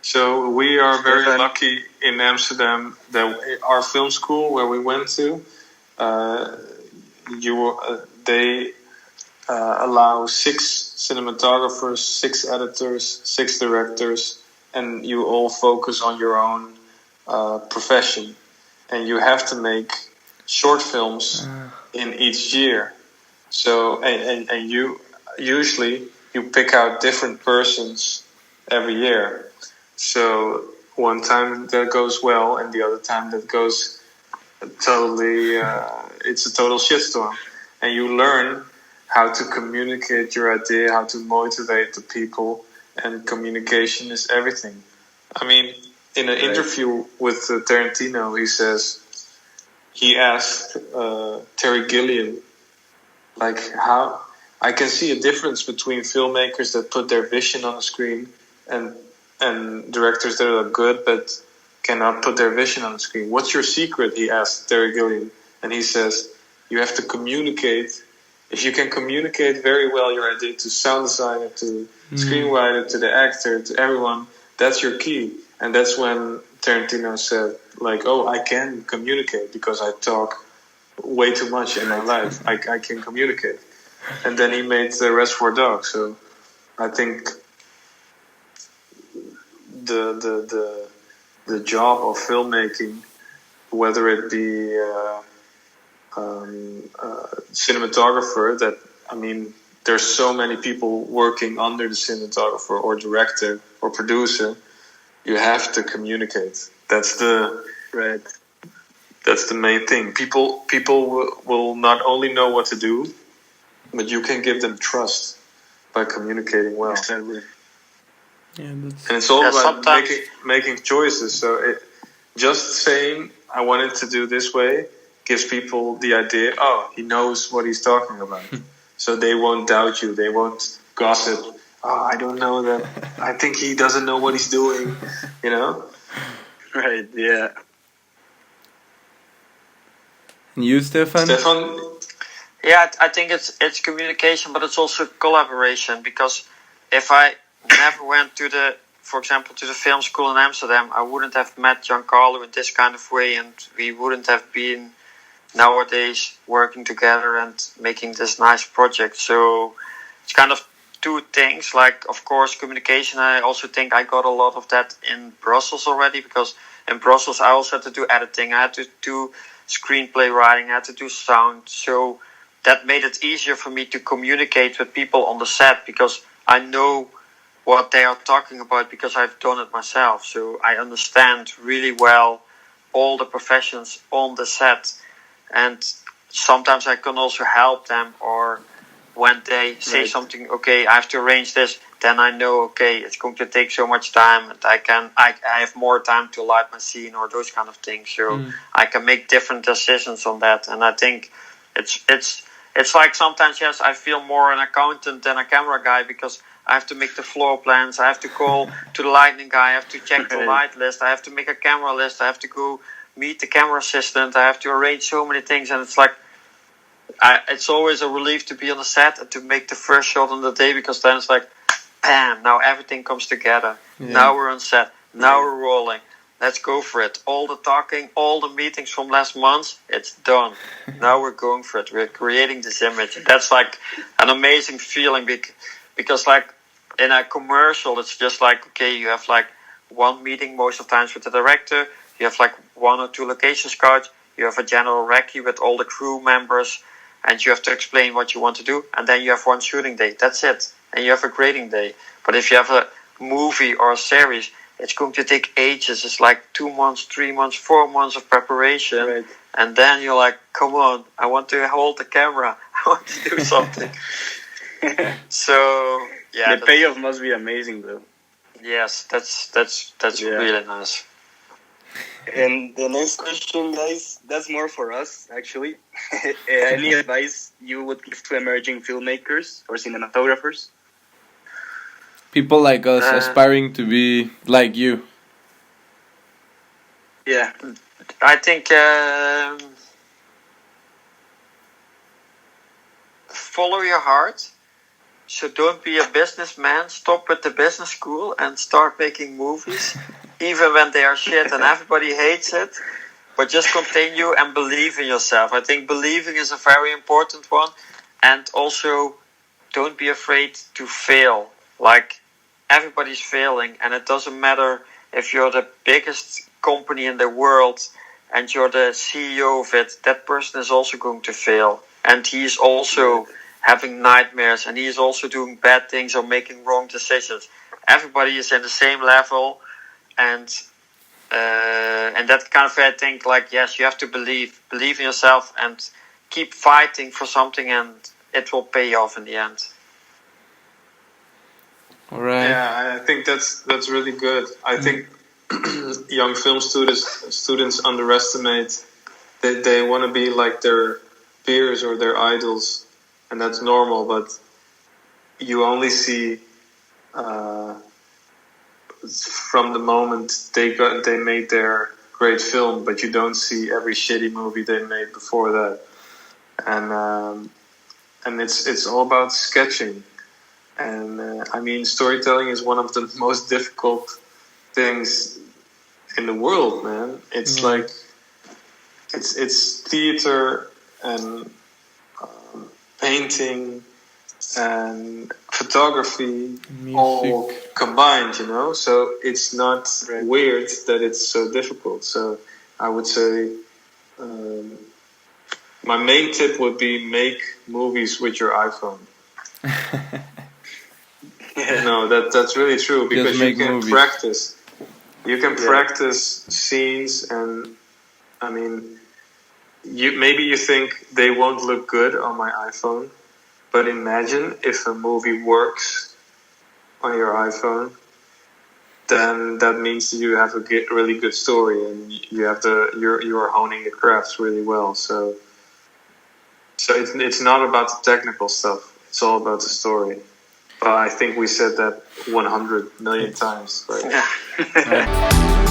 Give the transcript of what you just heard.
So we are very lucky in Amsterdam that our film school where we went to, they allow 6 cinematographers, 6 editors, 6 directors, and you all focus on your own profession. And you have to make short films in each year. So, and you usually you pick out different persons every year. So one time that goes well, and the other time that goes totally, it's a total shitstorm. And you learn how to communicate your idea, how to motivate the people, and communication is everything. I mean, in an interview with Tarantino, he asked Terry Gilliam, like, how I can see a difference between filmmakers that put their vision on the screen and directors that are good but cannot put their vision on the screen. What's your secret? He asked Terry Gilliam, and he says, you have to communicate. If you can communicate very well your idea to sound designer, to screenwriter, to the actor, to everyone, that's your key. And that's when Tarantino said, like, oh, I can communicate because I talk way too much in my life. I can communicate. And then he made the Reservoir Dogs. So I think the job of filmmaking, whether it be cinematographer, that, I mean, there's so many people working under the cinematographer or director or producer. You have to communicate. That's the main thing. People will not only know what to do, but you can give them trust by communicating well. Exactly. Yeah, and it's all about making choices. So just saying I wanted to do this way gives people the idea, oh, he knows what he's talking about. So they won't doubt you. They won't gossip. Oh, I don't know that. I think he doesn't know what he's doing, you know? Right, yeah. And you, Stephan? Yeah, I think it's communication, but it's also collaboration. Because if I never went for example, to the film school in Amsterdam, I wouldn't have met Giancarlo in this kind of way, and we wouldn't have been nowadays working together and making this nice project. So it's kind of two things. Like, of course, communication. I also think I got a lot of that in Brussels already, because in Brussels I also had to do editing, I had to do screenplay writing, I had to do sound. So that made it easier for me to communicate with people on the set, because I know what they are talking about because I've done it myself. So I understand really well all the professions on the set, and sometimes I can also help them, or when they say something, okay, I have to arrange this, then I know, okay, it's going to take so much time, and I have more time to light my scene or those kind of things. So I can make different decisions on that. And I think it's like sometimes, yes, I feel more an accountant than a camera guy, because I have to make the floor plans, I have to call to the lighting guy, I have to check the light list, I have to make a camera list, I have to go meet the camera assistant, I have to arrange so many things. And it's like, it's always a relief to be on the set and to make the first shot on the day, because then it's like, bam, now everything comes together. Yeah. Now we're on set, now we're rolling, let's go for it. All the talking, all the meetings from last month, it's done. Now we're going for it, we're creating this image. That's like an amazing feeling, because like in a commercial, it's just like, okay, you have like one meeting most of the times with the director, you have like 1 or 2 location scouts, you have a general recce with all the crew members, and you have to explain what you want to do, and then you have one shooting day, that's it, and you have a grading day. But if you have a movie or a series, it's going to take ages. It's like 2 months, 3 months, 4 months of preparation, and then you're like, come on, I want to hold the camera, I want to do something. So yeah, the payoff must be amazing, though. Yes, that's really nice. And the next question, guys, that's more for us, actually. Any advice you would give to emerging filmmakers or cinematographers? People like us aspiring to be like you. Yeah, I think follow your heart, So don't be a businessman. Stop with the business school and start making movies, even when they are shit and everybody hates it. But just continue and believe in yourself. I think believing is a very important one. And also, don't be afraid to fail. Like, everybody's failing, and it doesn't matter if you're the biggest company in the world and you're the CEO of it, that person is also going to fail. And he's also having nightmares, and he's also doing bad things or making wrong decisions. Everybody is in the same level, and that kind of way, I think, like, yes, you have to believe in yourself and keep fighting for something, and it will pay off in the end. All right. Yeah, I think that's really good. I think young film students underestimate that they want to be like their peers or their idols, and that's normal. But you only see from the moment they made their great film, but you don't see every shitty movie they made before that. And it's all about sketching. And I mean, storytelling is one of the most difficult things in the world, man. It's like it's theater and painting and photography all combined, you know. So it's not weird that it's so difficult. So I would say my main tip would be make movies with your iPhone. No, that's really true, because you can practice. You can practice scenes, and I mean, maybe you think they won't look good on my iPhone, but imagine if a movie works on your iPhone, then that means you have a really good story, and you're honing your crafts really well. So it's not about the technical stuff; it's all about the story. I think we said that 100 million times, right? Yeah.